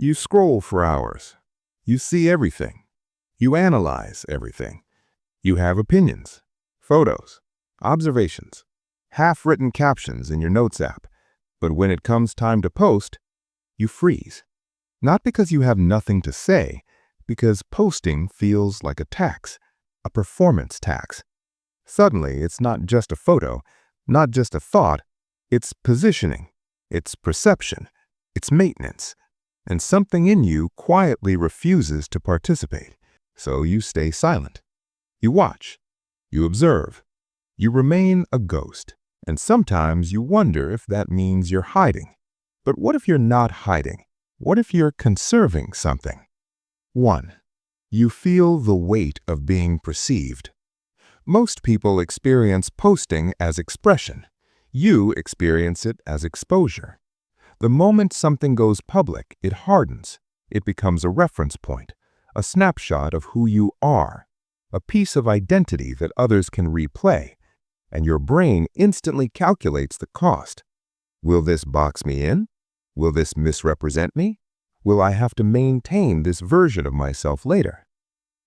You scroll for hours. You see everything. You analyze everything. You have opinions, photos, observations, half-written captions in your Notes app. But when it comes time to post, you freeze. Not because you have nothing to say, because posting feels like a tax, a performance tax. Suddenly, it's not just a photo, not just a thought, it's positioning, it's perception, it's maintenance. And something in you quietly refuses to participate. So you stay silent. You watch. You observe. You remain a ghost. And sometimes you wonder if that means you're hiding. But what if you're not hiding? What if you're conserving something? 1. You feel the weight of being perceived. Most people experience posting as expression. You experience it as exposure. The moment something goes public, it hardens. It becomes a reference point, a snapshot of who you are, a piece of identity that others can replay, and your brain instantly calculates the cost. Will this box me in? Will this misrepresent me? Will I have to maintain this version of myself later?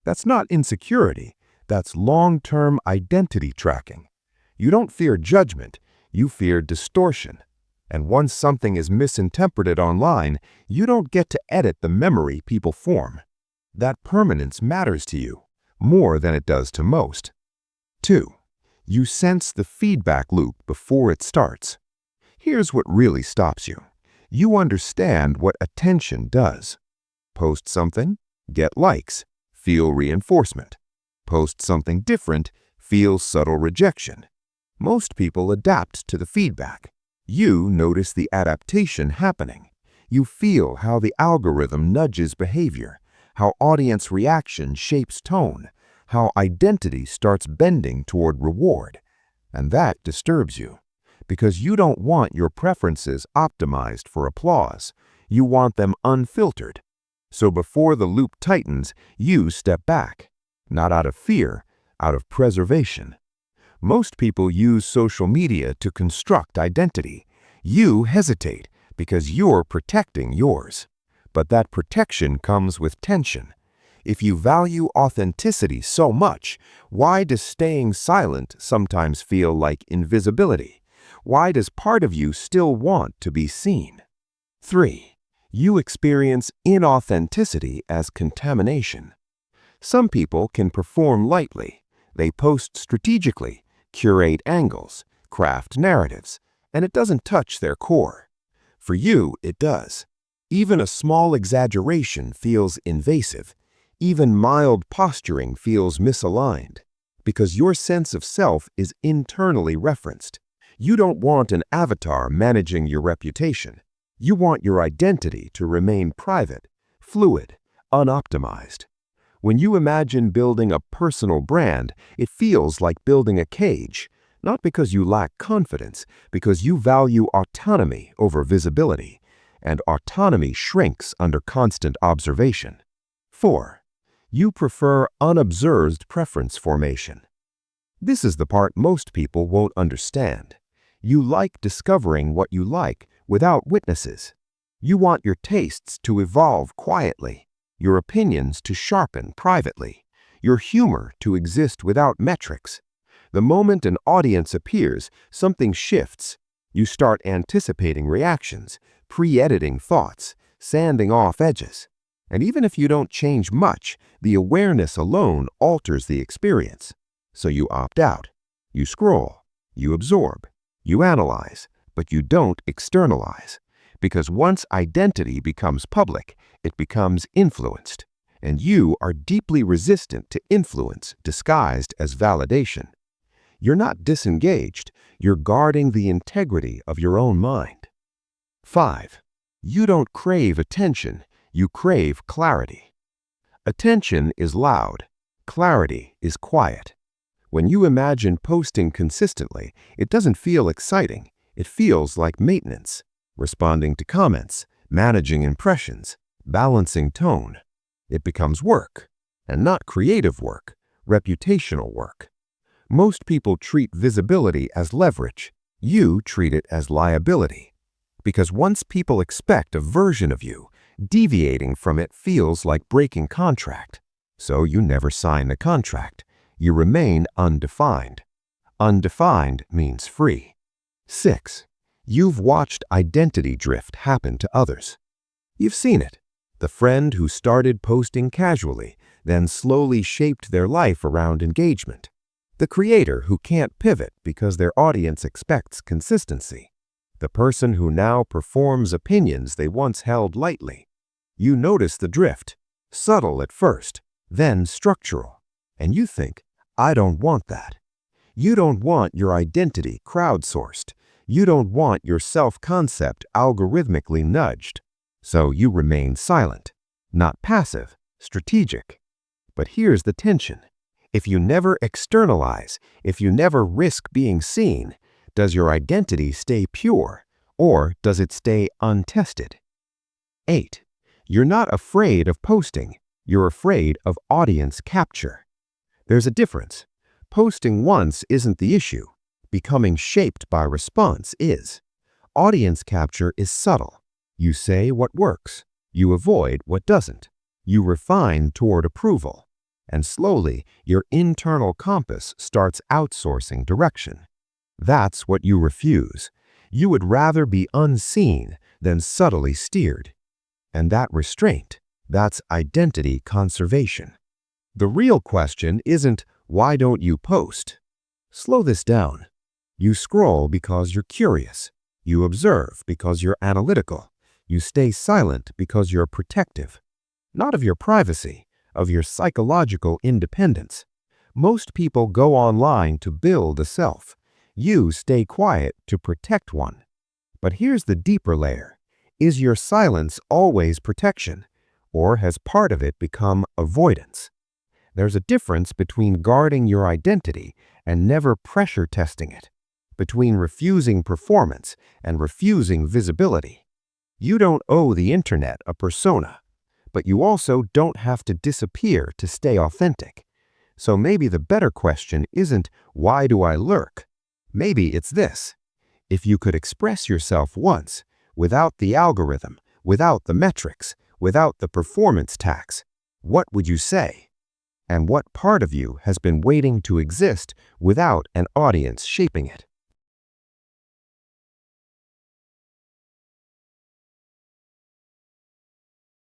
That's not insecurity. That's long-term identity tracking. You don't fear judgment. You fear distortion. And once something is misinterpreted online, you don't get to edit the memory people form. That permanence matters to you more than it does to most. 2. You sense the feedback loop before it starts. Here's what really stops you. You understand what attention does. Post something, get likes, feel reinforcement. Post something different, feel subtle rejection. Most people adapt to the feedback. You notice the adaptation happening. You feel how the algorithm nudges behavior, how audience reaction shapes tone, how identity starts bending toward reward. And that disturbs you, because you don't want your preferences optimized for applause. You want them unfiltered. So before the loop tightens, you step back, not out of fear, out of preservation. Most people use social media to construct identity. You hesitate because you're protecting yours. But that protection comes with tension. If you value authenticity so much, why does staying silent sometimes feel like invisibility? Why does part of you still want to be seen? 3. You experience inauthenticity as contamination. Some people can perform lightly. They post strategically, curate angles, craft narratives, and it doesn't touch their core. For you, it does. Even a small exaggeration feels invasive. Even mild posturing feels misaligned, because your sense of self is internally referenced. You don't want an avatar managing your reputation. You want your identity to remain private, fluid, unoptimized. When you imagine building a personal brand, it feels like building a cage, not because you lack confidence, because you value autonomy over visibility, and autonomy shrinks under constant observation. 4. You prefer unobserved preference formation. This is the part most people won't understand. You like discovering what you like without witnesses. You want your tastes to evolve quietly, your opinions to sharpen privately, your humor to exist without metrics. The moment an audience appears, something shifts. You start anticipating reactions, pre-editing thoughts, sanding off edges. And even if you don't change much, the awareness alone alters the experience. So you opt out. You scroll. You absorb. You analyze. But you don't externalize. Because once identity becomes public, it becomes influenced. And you are deeply resistant to influence disguised as validation. You're not disengaged. You're guarding the integrity of your own mind. 5. You don't crave attention. You crave clarity. Attention is loud. Clarity is quiet. When you imagine posting consistently, it doesn't feel exciting. It feels like maintenance. Responding to comments, managing impressions, balancing tone. It becomes work, and not creative work, reputational work. Most people treat visibility as leverage. You treat it as liability. Because once people expect a version of you, Deviating from it feels like breaking contract. So you never sign the contract. You remain undefined. Undefined means free. 6. You've watched identity drift happen to others. You've seen it. The friend who started posting casually, then slowly shaped their life around engagement. The creator who can't pivot because their audience expects consistency. The person who now performs opinions they once held lightly. You notice the drift, subtle at first, then structural. And you think, I don't want that. You don't want your identity crowdsourced. You don't want your self-concept algorithmically nudged. So you remain silent, not passive, strategic. But here's the tension. If you never externalize, if you never risk being seen, does your identity stay pure, or does it stay untested? 8. You're not afraid of posting. You're afraid of audience capture. There's a difference. Posting once isn't the issue. Becoming shaped by response is. Audience capture is subtle. You say what works. You avoid what doesn't. You refine toward approval. And slowly, your internal compass starts outsourcing direction. That's what you refuse. You would rather be unseen than subtly steered. And that restraint, that's identity conservation. The real question isn't, why don't you post? Slow this down. You scroll because you're curious. You observe because you're analytical. You stay silent because you're protective. Not of your privacy, of your psychological independence. Most people go online to build a self. You stay quiet to protect one. But here's the deeper layer. Is your silence always protection, or has part of it become avoidance? There's a difference between guarding your identity and never pressure testing it, between refusing performance and refusing visibility. You don't owe the internet a persona, but you also don't have to disappear to stay authentic. So maybe the better question isn't, why do I lurk? Maybe it's this. If you could express yourself once, without the algorithm, without the metrics, without the performance tax, what would you say? And what part of you has been waiting to exist without an audience shaping it?